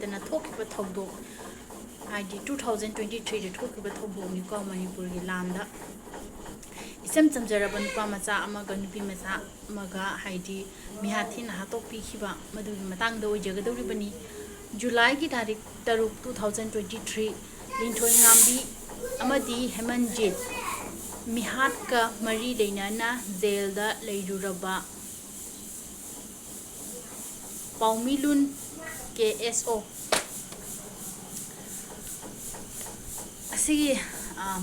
ꯂꯩꯇꯅ ꯊꯣꯛꯈꯤꯕ ꯊꯧꯗꯣꯛ ꯍꯥꯏꯗꯤ 2023ꯗ ꯊꯣꯛꯈꯤꯕ ꯊꯧꯗꯣꯛꯅꯤꯀꯣ ꯃꯅꯤꯄꯨꯔꯒꯤ ꯂꯥꯟꯗ ꯏꯆꯝ ꯆꯝꯖꯔꯕ ꯅꯨꯄꯥ ꯃꯆꯥ ꯑꯃꯒ ꯅꯨꯄꯤ ꯃꯆꯥ ꯑꯃꯒ ꯍꯥꯏꯗꯤ ꯃꯤꯍꯥꯠꯊꯤꯅ ꯍꯥꯠꯇꯣꯛꯄꯤꯈꯤꯕ ꯃꯗꯨꯒꯤ ꯃꯇꯥꯡꯗ ꯑꯣꯏꯖꯒꯗꯧꯔꯤꯕꯅꯤ ꯖꯨꯂꯥꯏꯒꯤ ꯇꯥꯔꯤꯛ 6 2023 ꯂꯤꯟꯊꯣꯏꯉꯥꯝꯕꯤ ꯑꯃꯗꯤ ꯍꯦꯃꯟꯖꯤꯠ ꯃꯤꯍꯥꯠꯀ ꯃꯔꯤ ꯂꯩꯅꯅ ꯖꯦꯜꯗ ꯂꯩꯔꯨꯔꯕ ꯄꯥꯎꯃꯤꯂꯨꯟ KSO ꯑꯁꯤꯒꯤ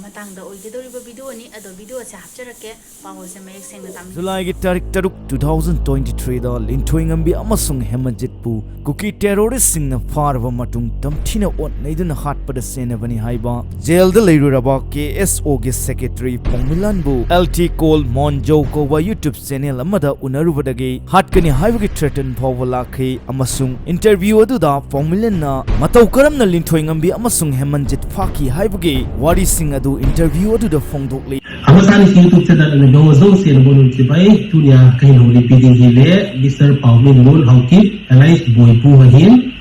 ꯃꯇꯥꯡꯗ ꯑꯣꯏꯒꯗꯧꯔꯤꯕ ꯚꯤꯗꯤꯑꯣꯅꯤ ꯑꯗꯣ ꯚꯤꯗꯤꯑꯣꯁꯦ ꯍꯥꯞꯆꯔꯛꯀꯦ ꯄꯥꯎꯁꯦ ꯃꯌꯦꯛ ꯁꯦꯡꯅ ꯇꯥꯃꯤ ꯖꯨꯂꯥꯏꯒꯤ ꯇꯥꯔꯤꯛ 6 2023ꯗ ꯂꯤꯟꯊꯣꯏꯉꯝꯕꯤ ꯑꯃꯁꯨꯡ ꯍꯦꯃꯟꯖꯤꯠꯄꯨ ꯀꯨꯀꯤ ꯇꯦꯔꯣꯔꯤꯁꯁꯤꯡꯅ ꯐꯥꯔꯕ ꯃꯇꯨꯡ ꯇꯝꯊꯤꯅ ꯑꯣꯠꯅꯩꯗꯨꯅ ꯍꯥꯠꯄꯗ ꯁꯦꯟꯅꯕꯅꯤ ꯍꯥꯏꯕ ꯖꯦꯜꯗ ꯂꯩꯔꯨꯔꯕ KSOꯒꯤ ꯁꯦꯀ꯭ꯔꯦꯇꯔꯤ ꯄꯣꯡꯃꯤꯂꯥꯟꯕꯨ LT ꯀꯣꯜ ꯃꯣꯟꯖꯧ ꯀꯧꯕ ꯌꯨꯇ꯭ꯌꯨꯕ ꯆꯦꯅꯦꯜ ꯑꯃꯗ ꯎꯅꯔꯨꯕꯗꯒꯤ ꯍꯥꯠꯀꯅꯤ ꯍꯥꯏꯕꯒꯤ ꯊ꯭ꯔꯦꯇꯟ ꯐꯥꯎꯕ ꯂꯥꯛꯈꯤ ꯑꯃꯁꯨꯡ ꯏꯟꯇꯔꯚ꯭ꯌꯨ ꯑꯗꯨꯗ ꯄꯣꯡꯃꯤꯂꯥꯟꯅ ꯃꯇꯧ ꯀꯔꯝꯅ ꯂꯤꯟꯊꯣꯏꯉꯝꯕꯤ ꯑꯃꯁꯨꯡ ꯍꯦꯃꯟꯖꯤꯠ ꯐꯥꯈꯤ ꯍꯥꯏꯕꯒꯤ ꯋꯥꯔꯤꯁꯤꯡ ꯑꯗꯨ ꯏꯟꯇꯔꯚ꯭ꯌꯨ ꯑꯗꯨꯗ ꯐꯣꯡꯗꯣꯛꯂꯤ Amasan isi YouTube channel na dong zong se na bolon ki bai tunia kai no repeating hile Mr. Paumin Lul Hauki alais boy pu hahin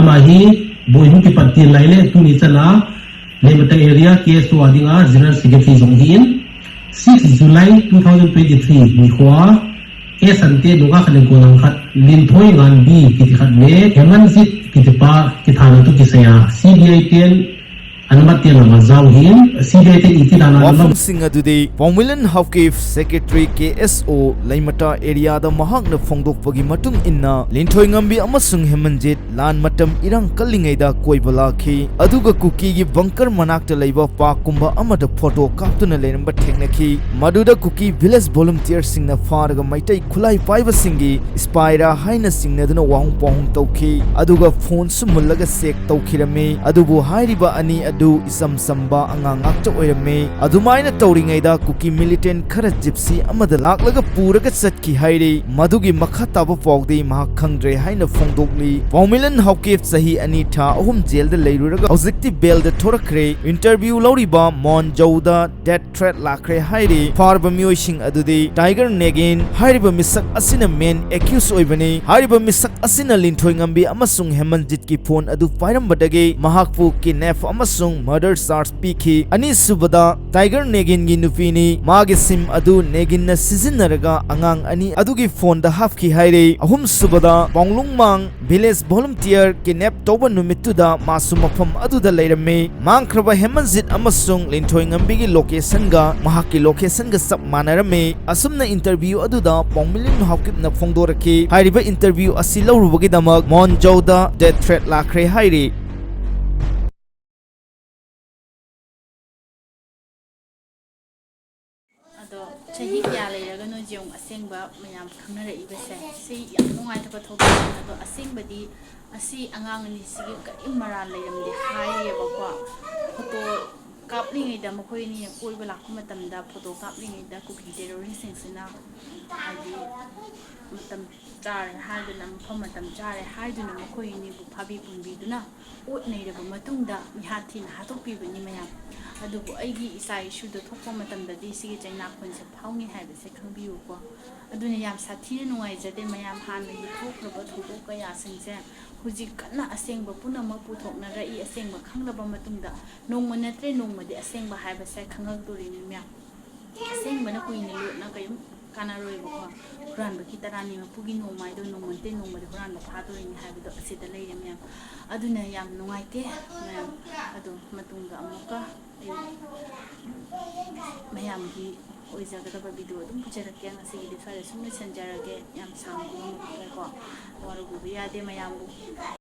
ama hi boy hu ki patti laile tuni chana le mata area case to adinga general secretary zong hin 6 July 2023 ni khwa ke sante nuga khane gonang khat lin thoi ngan bi ki khat me heman sit ki pa ki thana tu ki saya CBI ten wafumsing adudi Pongmilan Hawkif Secretary KSO Laimata area da mahakna phongdokpagi matung inna Linthoingambi amasung Hemanjit lan matam irang kallingai da koibala khi aduga kuki gi bunker manakta leiba pakumba amada photo kaptuna leramba theknaki maduda kuki village volunteer singna farga maitai khulai paiba singi spyra haina singnaduna wahung pahung tawki aduga phone sumullaga sek tawkhirame adubu hairiba ani adu isam samba angang ngakta oirame adumaina tawringaida kuki militant khara gypsy amada laklaga puraga chatki hairi madugi makha taba pawdi mahak khangdre haina phongdokli Pongmilan Hawkif sahi ani tha ahum jail da leiruraga hojikti bail da thorakre interview lauriba mon jauda death threat lakre hairi farba mioising adudi Tiger Negin hairiba misak asina main accused oibani hairiba misak asina Linthoingambi amasung Hemanjit ki phone adu pairambadagi mahakpu kidnap amasung murder charge pikhi ani subada Tiger Negin gi nupini magi sim adu Negin na sizinaraga angang ani adugi phone da hapki haire ahum subada Ponglungmang village volunteer kidnap toba numittuda masu mafam aduda leirame mangkraba Hemanjit amasung Linthoingambi gi location ga mahaki location ga sab manarame asumna interview aduda Pongmilan Hawkip na phongdoraki hairiba interview asi lawrubagi damak monjauda death threat lakre haire chahi kya leiraga no jong asengba mayam khangnare ibase si yam nungai thaba thokna ado asengbadi asi angang ni sigi kari maran leiramde haiyeba ko photo kaplingai da makoi ni koiba lakku matamda photo kaplingai da kuki terrorist singsina hadi matam char haiduna mafam matam chare haiduna makoi ni bu phabi pumbiduna otneiraba matungda mihathina hatokpibani mayam adubu aigi isa issue da thokpa matamdadi sigi chaina khonse phaungi haibase khangbiyu ko aduna yam sathina nungai jade mayam hanagi thokraba thokok kaya singse huji kana asengba punama puthokna rai asengba khanglaba matungda nongma natre nongmadi asengba haibase khangak dori mya asengba na kuini lutna kayum kana roibo ko quran ba kitarani ma pugi nongmai do nongmante nongmadi quran ba phadori ni haibo asida leire mya aduna yam nungaite mya adu matungda amuka mayamgi oizagadaba video adum pujarake ngasi di sare sumni sanjarage yam sanggu ko warugu yade mayambu